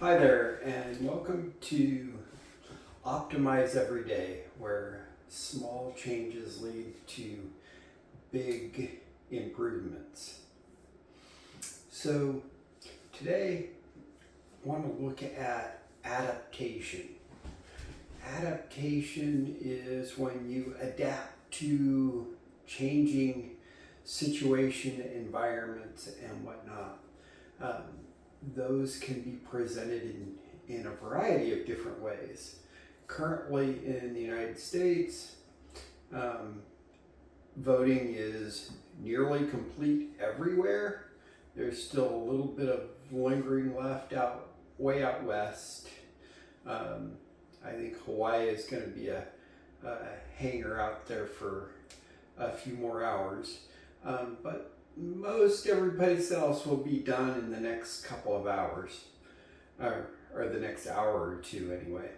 Hi there, and welcome to Optimize Every Day, where small changes lead to big improvements. So, today I want to look at adaptation. Adaptation is when you adapt to changing situation, environments, and whatnot. Um, those can be presented in a variety of different ways. Currently in the United States, um, voting is nearly complete everywhere. There's still a little bit of lingering left way out west. Um, I think Hawaii is going to be a hanger out there for a few more hours. But most everybody else will be done in the next couple of hours, or the next hour or two anyway.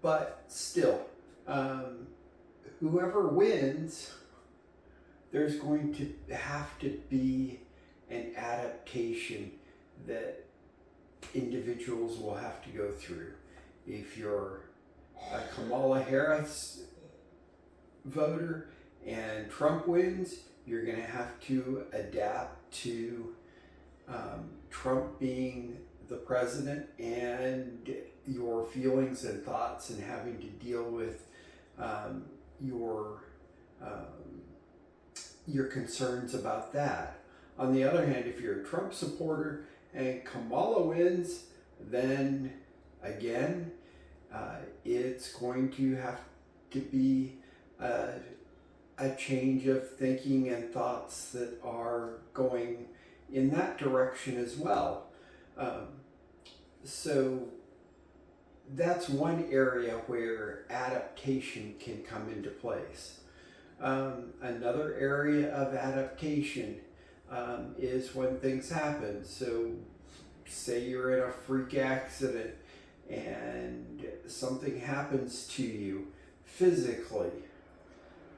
But still, whoever wins, there's going to have to be an adaptation that individuals will have to go through. If you're a Kamala Harris voter and Trump wins, you're going to have to adapt to Trump being the president and your feelings and thoughts and having to deal with um, your um, your concerns about that. On the other hand, if you're a Trump supporter and Kamala wins, then again, it's going to have to be a change of thinking and thoughts that are going in that direction as well. So that's one area where adaptation can come into place. Another area of adaptation is when things happen. So say you're in a freak accident and something happens to you physically.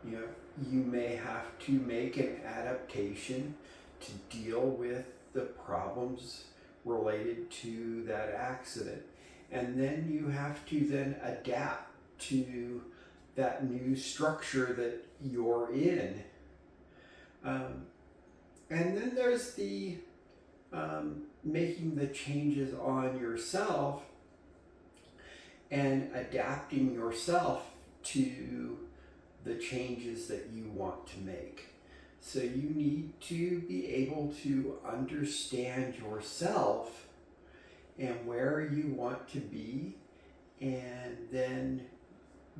You know, you may have to make an adaptation to deal with the problems related to that accident. And then you have to then adapt to that new structure that you're in. And then there's the making the changes on yourself and adapting yourself to the changes that you want to make. So you need to be able to understand yourself and where you want to be, and then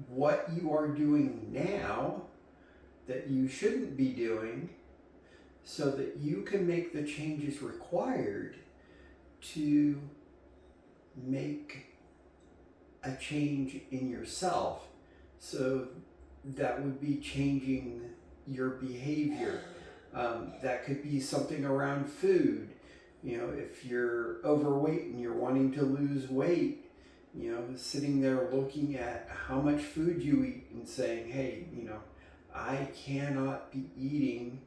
what you are doing now that you shouldn't be doing, so that you can make the changes required to make a change in yourself. So that would be changing your behavior. That could be something around food. You know, if you're overweight and you're wanting to lose weight, you know, sitting there looking at how much food you eat and saying, hey, you know, I cannot be eating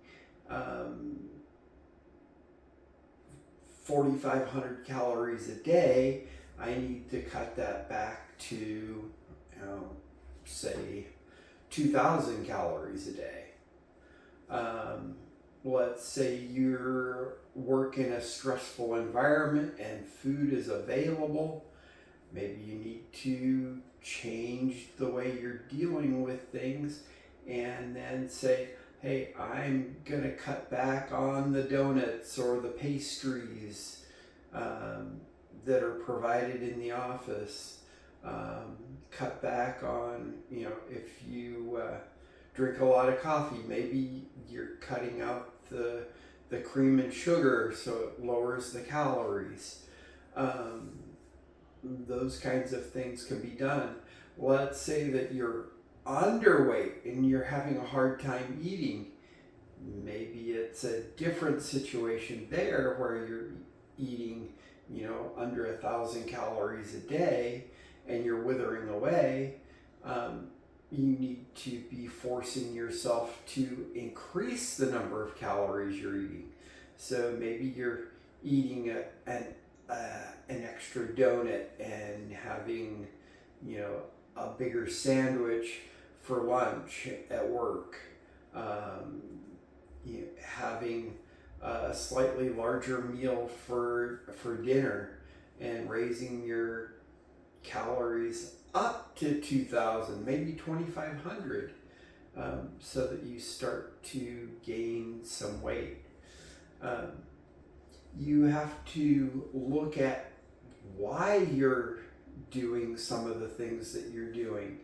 4,500 calories a day. I need to cut that back to, you know, say 2,000 calories a day. Let's say you work in a stressful environment and food is available. Maybe you need to change the way you're dealing with things and then say, hey, I'm going to cut back on the donuts or the pastries that are provided in the office. Cut back on, you know, if you drink a lot of coffee, maybe you're cutting out the cream and sugar so it lowers the calories. Those kinds of things can be done. Let's say that you're underweight and you're having a hard time eating. Maybe it's a different situation there where you're eating, you know, under 1,000 calories a day and you're withering away. You need to be forcing yourself to increase the number of calories you're eating. So maybe you're eating an an extra donut and having, a bigger sandwich for lunch at work, having a slightly larger meal for dinner, and raising your calories up to 2,000, maybe 2,500, so that you start to gain some weight. You have to look at why you're doing some of the things that you're doing.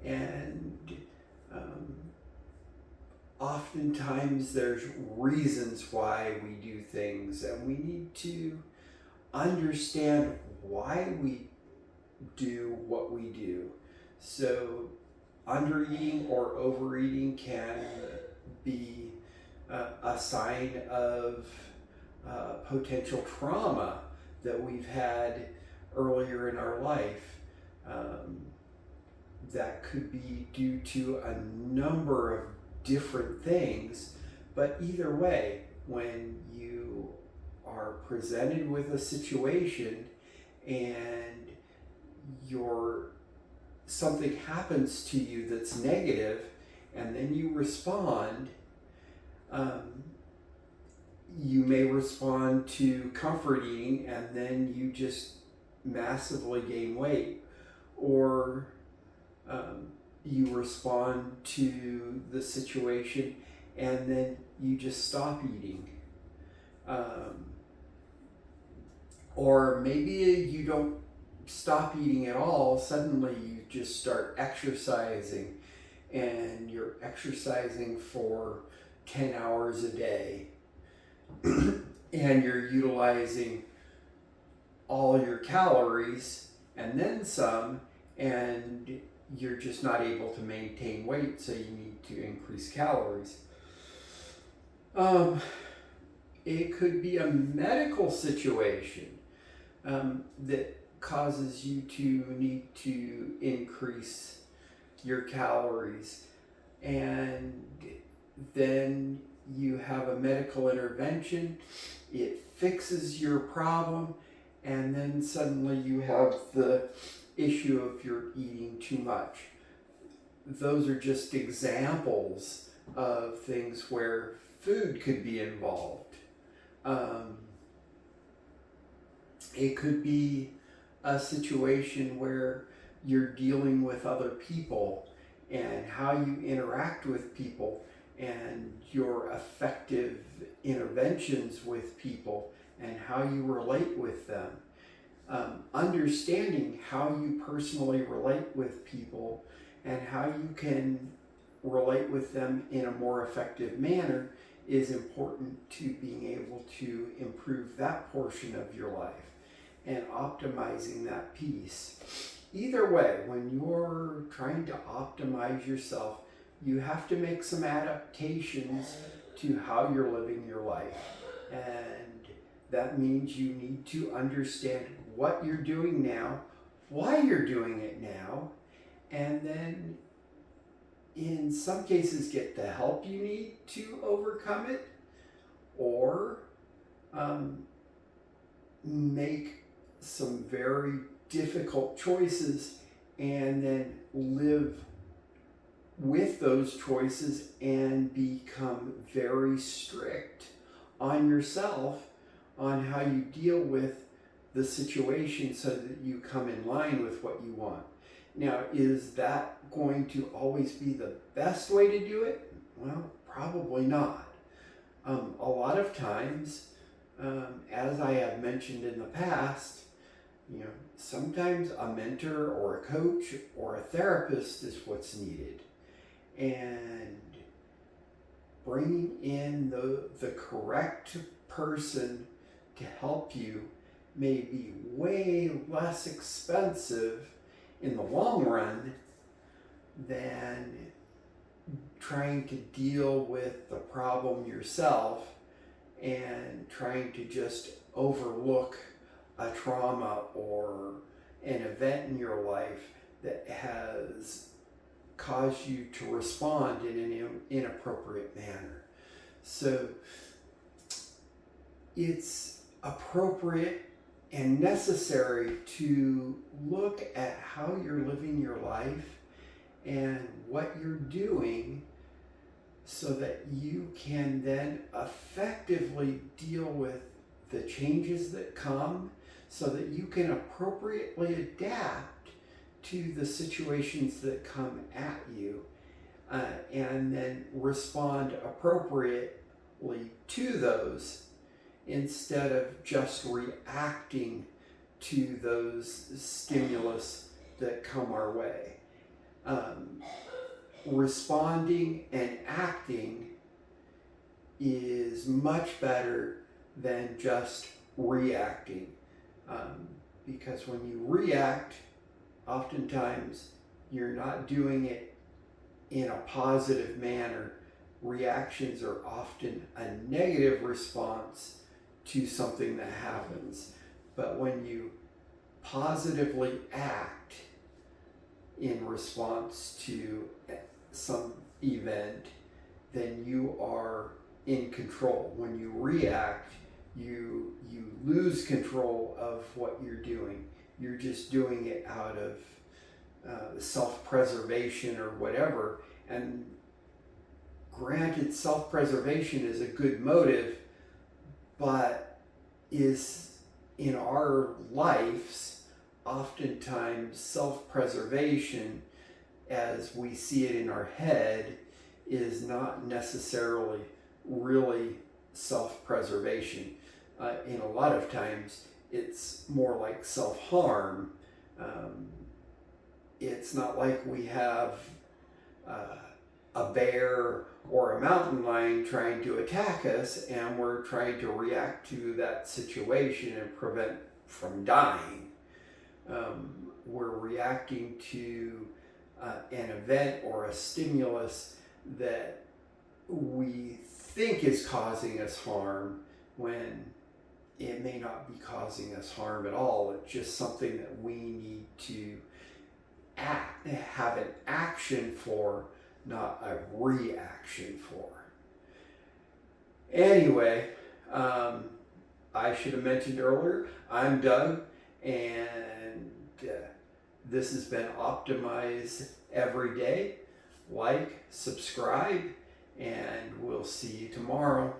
And oftentimes there's reasons why we do things, and we need to understand why we do what we do. So undereating or overeating can be a sign of potential trauma that we've had earlier in our life. That could be due to a number of different things, but either way, when you are presented with a situation and something happens to you that's negative, and then you respond, you may respond to comfort eating, and then you just massively gain weight, or you respond to the situation and then you just stop eating. Or maybe you don't stop eating at all, suddenly you just start exercising, and you're exercising for 10 hours a day, and you're utilizing all your calories and then some, and you're just not able to maintain weight, so you need to increase calories. It could be a medical situation that causes you to need to increase your calories, and then you have a medical intervention, it fixes your problem, and then suddenly you have the issue of you're eating too much. Those are just examples of things where food could be involved. It could be a situation where you're dealing with other people and how you interact with people and your effective interventions with people and how you relate with them. Understanding how you personally relate with people and how you can relate with them in a more effective manner is important to being able to improve that portion of your life and optimizing that piece. Either way, when you're trying to optimize yourself, you have to make some adaptations to how you're living your life. And that means you need to understand what you're doing now, why you're doing it now, and then in some cases get the help you need to overcome it, or make some very difficult choices and then live with those choices and become very strict on yourself on how you deal with the situation so that you come in line with what you want. Now, is that going to always be the best way to do it? Well, probably not. A lot of times, as I have mentioned in the past, sometimes a mentor or a coach or a therapist is what's needed. And bringing in the correct person to help you may be way less expensive in the long run than trying to deal with the problem yourself and trying to just overlook a trauma or an event in your life that has caused you to respond in an inappropriate manner. So it's appropriate and necessary to look at how you're living your life and what you're doing so that you can then effectively deal with the changes that come so that you can appropriately adapt to the situations that come at you and then respond appropriately to those instead of just reacting to those stimulus that come our way. Responding and acting is much better than just reacting. Because when you react, oftentimes you're not doing it in a positive manner. Reactions are often a negative response to something that happens. But when you positively act in response to some event, then you are in control. When you react, you lose control of what you're doing. You're just doing it out of self-preservation or whatever. And granted, self-preservation is a good motive, but is in our lives oftentimes self-preservation as we see it in our head is not necessarily really self-preservation. In a lot of times it's more like self-harm. It's not like we have a bear or a mountain lion trying to attack us and we're trying to react to that situation and prevent from dying. We're reacting to an event or a stimulus that we think is causing us harm when it may not be causing us harm at all. It's just something that we need to have an action for, not a reaction for. Anyway, I should have mentioned earlier, I'm Doug, and this has been Optimize Every Day. Like, subscribe, and we'll see you tomorrow.